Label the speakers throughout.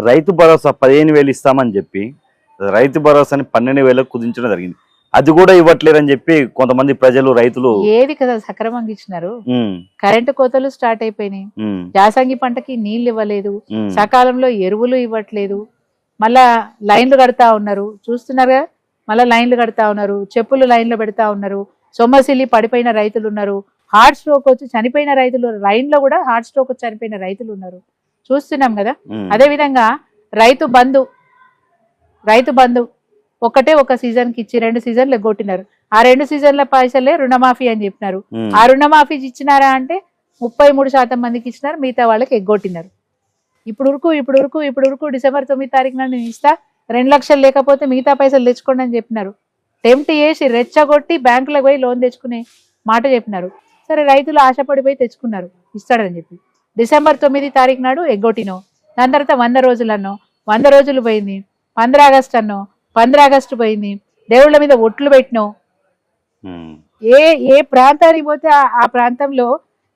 Speaker 1: రైతు భరోసా 15,000 ఇస్తామని చెప్పి రైతు భరోసాని 12,000 కుదించడం జరిగింది. అది కూడా ఇవ్వట్లేదని చెప్పి కొంతమంది ప్రజలు రైతులు
Speaker 2: ఏది కదా సక్రమంగా ఇచ్చినారు. కరెంటు కోతలు స్టార్ట్ అయిపోయినాయి. యాసంగి పంటకి నీళ్లు ఇవ్వలేదు, సకాలంలో ఎరువులు ఇవ్వట్లేదు. మళ్ళా లైన్లు కడతా ఉన్నారు, చూస్తున్నారుగా. మళ్ళా లైన్లు కడతా ఉన్నారు, చెప్పులు లైన్లో పెడతా ఉన్నారు. సొమ్మసిల్లి పడిపోయిన రైతులు ఉన్నారు, హార్ట్ స్ట్రోక్ వచ్చి చనిపోయిన రైతులు, లైన్ లో కూడా హార్ట్ స్ట్రోక్ వచ్చి చనిపోయిన రైతులు ఉన్నారు, చూస్తున్నాం కదా. అదే విధంగా రైతు బంధు ఒకటే ఒక సీజన్ కి ఇచ్చి 2 సీజన్లు ఎగ్గొట్టినారు. ఆ 2 సీజన్ల పైసలే రుణమాఫీ అని చెప్పినారు. ఆ రుణమాఫీ ఇచ్చినారా అంటే 33% మందికి ఇచ్చినారు, మిగతా వాళ్ళకి ఎగ్గొట్టినారు. ఇప్పుడు ఉరుకు డిసెంబర్ 9 తారీఖు నాడు నేను ఇస్తా, 2 లక్షలు లేకపోతే మిగతా పైసలు తెచ్చుకోండి అని చెప్పినారు. టెంప్ట్ చేసి రెచ్చగొట్టి బ్యాంకులకు పోయి లోన్ తెచ్చుకునే మాట చెప్పినారు. సరే, రైతులు ఆశపడిపోయి తెచ్చుకున్నారు ఇస్తాడని చెప్పి. డిసెంబర్ 9 తారీఖు నాడు ఎగ్గొట్టినో, దాని తర్వాత 100 రోజులు అన్నో, 100 రోజులు పోయింది. 15 ఆగస్టు అన్నో, 15 ఆగస్టు పోయింది. దేవుళ్ళ మీద ఒట్లు పెట్టినో. ఏ ప్రాంతానికి పోతే ఆ ప్రాంతంలో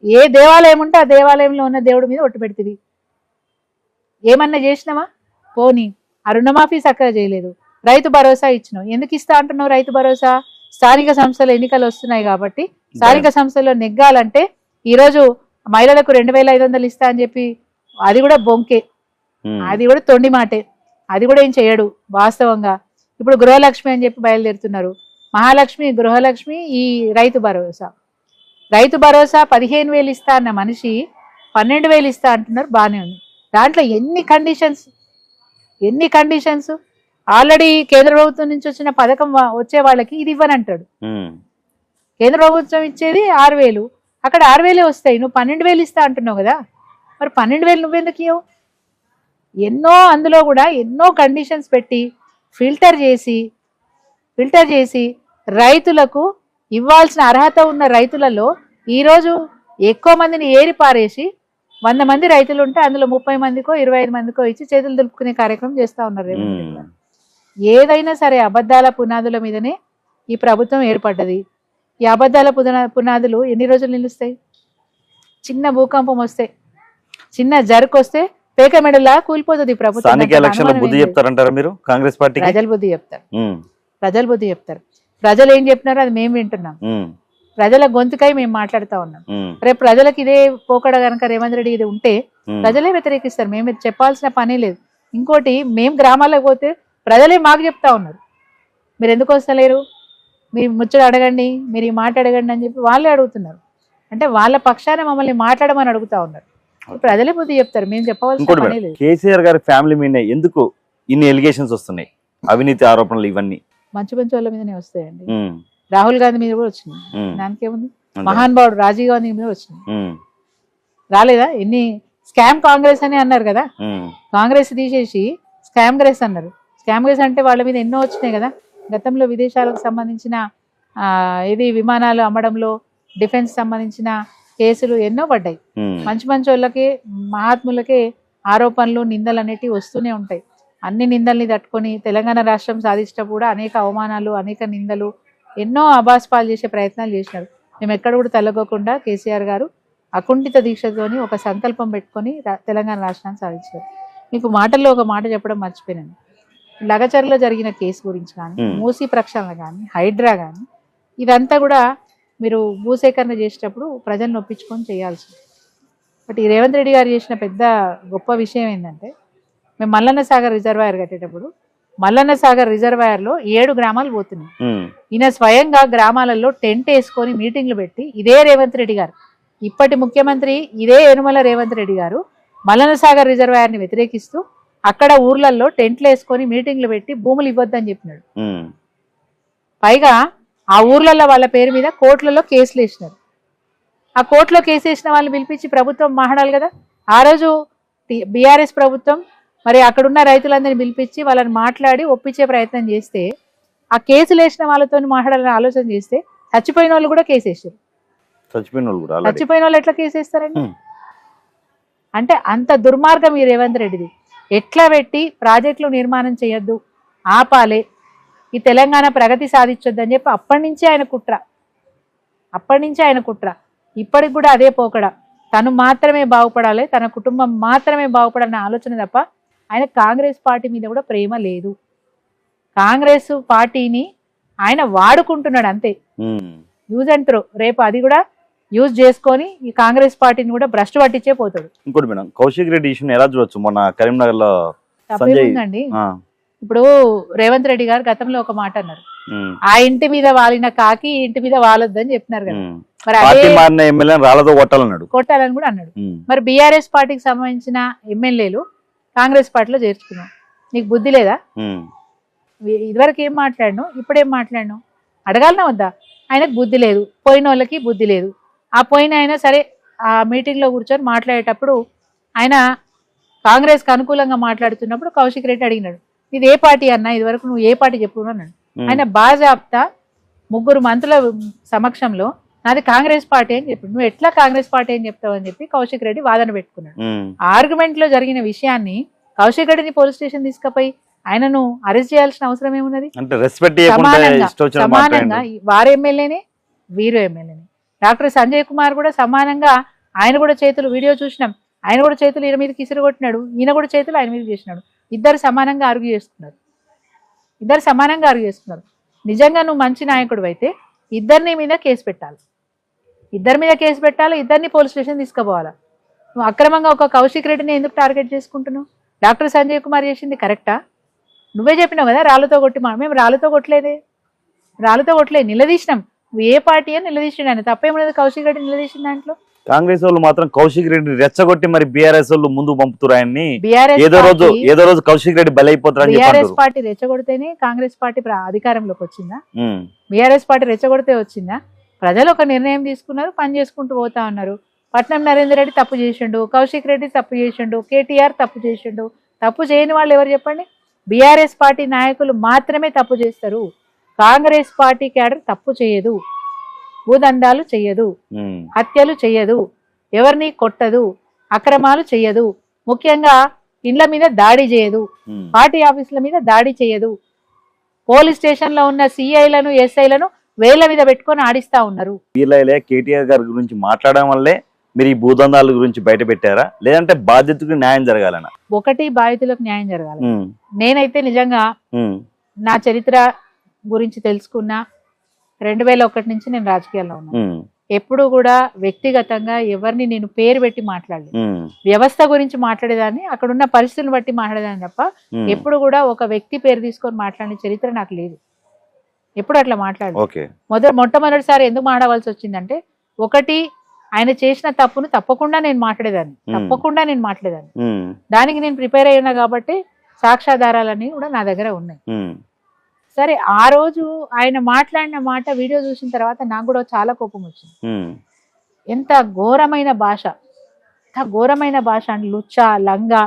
Speaker 2: ఏ దేవాలయం ఉంటే ఆ దేవాలయంలో ఉన్న దేవుడి మీద ఒట్టు పెడుతుంది. ఏమన్నా చేసినావా? పోనీ ఆ రుణమాఫీ చక్కగా చేయలేదు. రైతు భరోసా ఇచ్చినావు. ఎందుకు ఇస్తా అంటున్నావు రైతు భరోసా? స్థానిక సంస్థల ఎన్నికలు వస్తున్నాయి కాబట్టి స్థానిక సంస్థల్లో నెగ్గాలంటే ఈరోజు మహిళలకు 2,500 ఇస్తా అని చెప్పి అది కూడా బొంకే, అది కూడా తొండి మాటే, అది కూడా ఏం చేయడు వాస్తవంగా. ఇప్పుడు గృహలక్ష్మి అని చెప్పి బయలుదేరుతున్నారు. మహాలక్ష్మి, గృహలక్ష్మి, ఈ రైతు భరోసా 15,000 ఇస్తా అన్న మనిషి 12,000 ఇస్తా అంటున్నారు. బాగానే ఉంది. దాంట్లో ఎన్ని కండిషన్స్. ఆల్రెడీ కేంద్ర ప్రభుత్వం నుంచి వచ్చిన పథకం వచ్చే వాళ్ళకి ఇది ఇవ్వనంటాడు. కేంద్ర ప్రభుత్వం ఇచ్చేది 6,000, అక్కడ 6,000 వస్తాయి. నువ్వు 12,000 ఇస్తా అంటున్నావు కదా, మరి 12,000 నువ్వెందుకు ఇవ్వవు? అందులో కూడా ఎన్నో కండిషన్స్ పెట్టి ఫిల్టర్ చేసి రైతులకు ఇవ్వాల్సిన అర్హత ఉన్న రైతులలో ఈరోజు ఎక్కువ మందిని ఏరి పారేసి 100 మంది రైతులు ఉంటే అందులో 30 మందికో 25 మందికో ఇచ్చి చేతులు దులుపుకునే కార్యక్రమం చేస్తా ఉన్నారు. ఏదైనా సరే అబద్ధాల పునాదుల మీదనే ఈ ప్రభుత్వం ఏర్పడ్డది. ఈ అబద్ధాల పునాదులు ఎన్ని రోజులు నిలుస్తాయి? చిన్న భూకంపం వస్తే, చిన్న జరుకు వస్తే పేక మెడలా కూలిపోతుంది ప్రభుత్వం. ప్రజలు బుద్ధి చెప్తారు. ప్రజలు ఏం చెప్పినారో అది మేము వింటున్నాం. ప్రజల గొంతుకై మేము మాట్లాడుతా ఉన్నాం. రేపు ప్రజలకు ఇదే పోకడ గనక రేవంత్ రెడ్డి ఇది ఉంటే ప్రజలే వ్యతిరేకిస్తారు. మేము చెప్పాల్సిన పనే లేదు. ఇంకోటి, మేము గ్రామాలకు పోతే ప్రజలే మాకు చెప్తా ఉన్నారు, మీరు ఎందుకు వస్తలేరు, మీరు ముచ్చట అడగండి, మీరు ఈ మాట అడగండి అని చెప్పి వాళ్ళే అడుగుతున్నారు. అంటే వాళ్ళ పక్షాన మమ్మల్ని మాట్లాడమని అడుగుతా ఉన్నారు. ప్రజలే బుద్ధి చెప్తారు, మేము చెప్పవలసిన పనే లేదు.
Speaker 1: కేసీఆర్ గారి ఫ్యామిలీ మీద ఎందుకు ఇన్ని ఎలిగేషన్స్ వస్తున్నాయి? అవినీతి ఆరోపణలు ఇవన్నీ
Speaker 2: మంచి వాళ్ళ మీదనే వస్తాయండి. రాహుల్ గాంధీ మీద కూడా వచ్చినాయి, దానికేముంది. మహానుభావుడు రాజీవ్ గాంధీ మీద వచ్చినాయి, రాలేదా? ఎన్ని స్కామ్ కాంగ్రెస్ అని అన్నారు కదా, కాంగ్రెస్ తీసేసి స్కామ్గ్రెస్ అన్నారు. స్కామ్గ్రెస్ అంటే వాళ్ళ మీద ఎన్నో వచ్చినాయి కదా. గతంలో విదేశాలకు సంబంధించిన విమానాలు అమ్మడంలో, డిఫెన్స్ సంబంధించిన కేసులు ఎన్నో పడ్డాయి. మంచి వాళ్ళకి, మహాత్ములకే ఆరోపణలు, నిందలు అనేటివి వస్తూనే ఉంటాయి. అన్ని నిందల్ని తట్టుకొని తెలంగాణ రాష్ట్రం సాధించేటప్పుడు కూడా అనేక అవమానాలు, అనేక నిందలు, ఎన్నో అబాస్పాలు చేసే ప్రయత్నాలు చేసినారు. మేము ఎక్కడ కూడా తలగకుండా కేసీఆర్ గారు అకుంఠిత దీక్షతోని ఒక సంకల్పం పెట్టుకొని తెలంగాణ రాష్ట్రాన్ని సాధించారు. మీకు మాటల్లో ఒక మాట చెప్పడం మర్చిపోయినాను. లగచర్లో జరిగిన కేసు గురించి కానీ, మూసీ ప్రక్షాళన కానీ, హైడ్రా కానీ, ఇదంతా కూడా మీరు భూసేకరణ చేసేటప్పుడు ప్రజలను ఒప్పించుకొని చేయాల్సి. బట్ ఈ రేవంత్ రెడ్డి గారు చేసిన పెద్ద గొప్ప విషయం ఏంటంటే, మేము మల్లన్న సాగర్ రిజర్వాయర్ కట్టేటప్పుడు మల్లన్న సాగర్ రిజర్వాయర్లో 7 గ్రామాలు పోతున్నాయి. ఈయన స్వయంగా గ్రామాలలో టెంట్ వేసుకొని మీటింగ్లు పెట్టి, ఇదే రేవంత్ రెడ్డి గారు, ఇప్పటి ముఖ్యమంత్రి ఇదే యనుమల రేవంత్ రెడ్డి గారు మల్లన్న సాగర్ రిజర్వాయర్ని వ్యతిరేకిస్తూ అక్కడ ఊర్లలో టెంట్లు వేసుకొని మీటింగ్లు పెట్టి భూములు ఇవ్వద్దని చెప్పినాడు. పైగా ఆ ఊర్లలో వాళ్ళ పేరు మీద కోర్టులలో కేసులు వేసినారు. ఆ కోర్టులో కేసు వేసిన వాళ్ళని పిలిపించి ప్రభుత్వం మాట్లాడాలి కదా. ఆ రోజు బీఆర్ఎస్ ప్రభుత్వం మరి అక్కడున్న రైతులందరినీ పిలిపించి వాళ్ళని మాట్లాడి ఒప్పించే ప్రయత్నం చేస్తే, ఆ కేసులు వేసిన వాళ్ళతో మాట్లాడాలని ఆలోచన చేస్తే చచ్చిపోయిన వాళ్ళు కూడా కేసు వేసారు. చచ్చిపోయిన వాళ్ళు ఎట్లా కేసు వేస్తారండి? అంటే అంత దుర్మార్గం ఈ రేవంత్ రెడ్డిది. ఎట్లా పెట్టి ప్రాజెక్టులు నిర్మాణం చేయొద్దు, ఆపాలే, ఈ తెలంగాణ ప్రగతి సాధించొద్దు అని చెప్పి అప్పటి నుంచే ఆయన కుట్ర. ఇప్పటికి కూడా అదే పోకడ. తను మాత్రమే బాగుపడాలి, తన కుటుంబం మాత్రమే బాగుపడాలన్న ఆలోచన తప్ప ఆయన కాంగ్రెస్ పార్టీ మీద కూడా ప్రేమ లేదు. కాంగ్రెస్ పార్టీని ఆయన వాడుకుంటున్నాడు అంతే, యూజ్ అండ్ త్రో. రేపు అది కూడా యూజ్ చేసుకొని ఈ కాంగ్రెస్ పార్టీని కూడా భ్రష్టు పట్టించే పోతాడు.
Speaker 1: ఇంకోటి మేడం, కౌశిక్ రెడ్డి ఇష్యూని ఎలా చూడొచ్చు? మొన్న కరీంనగర్ లో
Speaker 2: తప్పేముందండి? ఇప్పుడు రేవంత్ రెడ్డి గారు గతంలో ఒక మాట అన్నారు, ఆ ఇంటి మీద వాలిన కాకి ఈ ఇంటి మీద వాలొద్దని చెప్పినారు కదా. మరి అదే
Speaker 1: రాళ్ళతో కొట్టాలన్నాడు,
Speaker 2: కొట్టాలని కూడా అన్నాడు. మరి బీఆర్ఎస్ పార్టీకి సంబంధించిన ఎమ్మెల్యేలు కాంగ్రెస్ పార్టీలో చేర్చుకున్నాం. నీకు బుద్ధి లేదా? ఇదివరకు ఏం మాట్లాడినావు, ఇప్పుడేం మాట్లాడినావు? అడగాలనా వద్దా? ఆయనకు బుద్ధి లేదు, పోయిన వాళ్ళకి బుద్ధి లేదు. ఆ పోయిన ఆయన సరే ఆ మీటింగ్ లో కూర్చొని మాట్లాడేటప్పుడు ఆయన కాంగ్రెస్ కి అనుకూలంగా మాట్లాడుతున్నప్పుడు కౌశిక్ రెడ్డి అడిగినాడు, ఇది ఏ పార్టీ అన్నా, ఇది వరకు నువ్వు ఏ పార్టీ చెప్పు అన్నాడు. ఆయన బాజాప్తా 3 మంత్రుల సమక్షంలో నాది కాంగ్రెస్ పార్టీ అని చెప్పి, నువ్వు ఎట్లా కాంగ్రెస్ పార్టీ అని చెప్తావు అని చెప్పి కౌశిక్ రెడ్డి వాదన పెట్టుకున్నాడు. ఆర్గ్యుమెంట్ లో జరిగిన విషయాన్ని కౌశిక్ రెడ్డిని పోలీస్ స్టేషన్ తీసుకుపోయి ఆయనను అరెస్ట్ చేయాల్సిన అవసరం ఏమున్నది? సమానంగా వారు ఎమ్మెల్యేనే, వీరు ఎమ్మెల్యేనే. డాక్టర్ సంజయ్ కుమార్ కూడా సమానంగా, ఆయన కూడా చేతులు వీడియో చూసినాం, ఆయన కూడా చేతులు ఈయన మీదకి ఇసురు కొట్టినాడు, ఈయన కూడా చేతులు ఆయన మీద చేసినాడు. ఇద్దరు సమానంగా ఆర్గ్యూ చేసుకున్నారు, ఇద్దరు సమానంగా ఆర్గ్యూ చేసుకున్నారు. నిజంగా నువ్వు మంచి నాయకుడు అయితే ఇద్దరిని మీద కేసు పెట్టాలి, ఇద్దరి మీద కేసు పెట్టాలి, ఇద్దరిని పోలీస్ స్టేషన్ తీసుకుపోవాలి. నువ్వు అక్రమంగా ఒక కౌశిక్ రెడ్డిని ఎందుకు టార్గెట్ చేసుకుంటున్నావు? డాక్టర్ సంజయ్ కుమార్ చేసింది కరెక్టా? నువ్వే చెప్పినావు కదా రాళ్ళతో కొట్టి. మేము రాళ్ళతో కొట్టలేదే, రాళ్ళతో కొట్టలేదు, నిలదీసినాం. నువ్వు ఏ పార్టీ అని నిలదీసిన, ఆయన తప్పేమన్నది కౌశిక్ రెడ్డి నిలదీసిన దాంట్లో.
Speaker 1: కాంగ్రెస్ వాళ్ళు మాత్రం కౌశిక్ రెడ్డి రెచ్చగొట్టి మరి బీఆర్ఎస్ వాళ్ళు ముందు పంపుతారు ఆయన్ని. ఏదో రోజు కౌశిక్ రెడ్డి బలైపోతారు.
Speaker 2: బీఆర్ఎస్ పార్టీ రెచ్చగొడితేనే కాంగ్రెస్ పార్టీ అధికారంలోకి వచ్చిందా? బీఆర్ఎస్ పార్టీ రెచ్చగొడితే వచ్చిందా? ప్రజలు ఒక నిర్ణయం తీసుకున్నారు, పని చేసుకుంటూ పోతా ఉన్నారు. పట్నం నరేందర్ రెడ్డి తప్పు చేసిండు, కౌశిక్ రెడ్డి తప్పు చేసిండు, కేటీఆర్ తప్పు చేసిండు. తప్పు చేయని వాళ్ళు ఎవరు చెప్పండి? బీఆర్ఎస్ పార్టీ నాయకులు మాత్రమే తప్పు చేస్తారు. కాంగ్రెస్ పార్టీ క్యాడర్ తప్పు చేయదు, భూదండాలు చెయ్యదు, హత్యలు చెయ్యదు, ఎవరిని కొట్టదు, అక్రమాలు చెయ్యదు, ముఖ్యంగా ఇండ్ల మీద దాడి చేయదు, పార్టీ ఆఫీసుల మీద దాడి చేయదు. పోలీస్ స్టేషన్ లో ఉన్న సిఐలను ఎస్ఐలను వేళ్ల మీద పెట్టుకొని ఆడిస్తా ఉన్నారు.
Speaker 1: కేటీఆర్ గారి గురించి మాట్లాడడం వల్లే మీరు ఈ భూదందాల గురించి బయట పెట్టారా, లేదంటే బాధ్యతకు న్యాయం జరగాలనా?
Speaker 2: ఒకటి, బాధితులకు న్యాయం జరగాలి. నేనైతే నిజంగా నా చరిత్ర గురించి తెలుసుకున్న 2001 నుంచి నేను రాజకీయాల్లో ఉన్నాను. ఎప్పుడు కూడా వ్యక్తిగతంగా ఎవరిని నేను పేరు పెట్టి మాట్లాడలేదు. వ్యవస్థ గురించి మాట్లాడేదాన్ని, అక్కడ ఉన్న పరిస్థితులను బట్టి మాట్లాడేదాన్ని తప్ప ఎప్పుడు కూడా ఒక వ్యక్తి పేరు తీసుకొని మాట్లాడిన చరిత్ర నాకు లేదు. ఎప్పుడు అట్లా మాట్లాడలేదు. మొట్టమొదటిసారి ఎందుకు మాట్లాడవలసి వచ్చిందంటే, ఒకటి ఆయన చేసిన తప్పును తప్పకుండా నేను మాట్లాడేదాన్ని, దానికి నేను ప్రిపేర్ అయ్యినా కాబట్టి సాక్ష్యాధారాలన్నీ కూడా నా దగ్గర ఉన్నాయి. సరే, ఆ రోజు ఆయన మాట్లాడిన మాట వీడియో చూసిన తర్వాత నాకు కూడా చాలా కోపం వచ్చింది. ఎంత ఘోరమైన భాష, ఎంత ఘోరమైన భాష అంటే లుచ్చా, లంగా,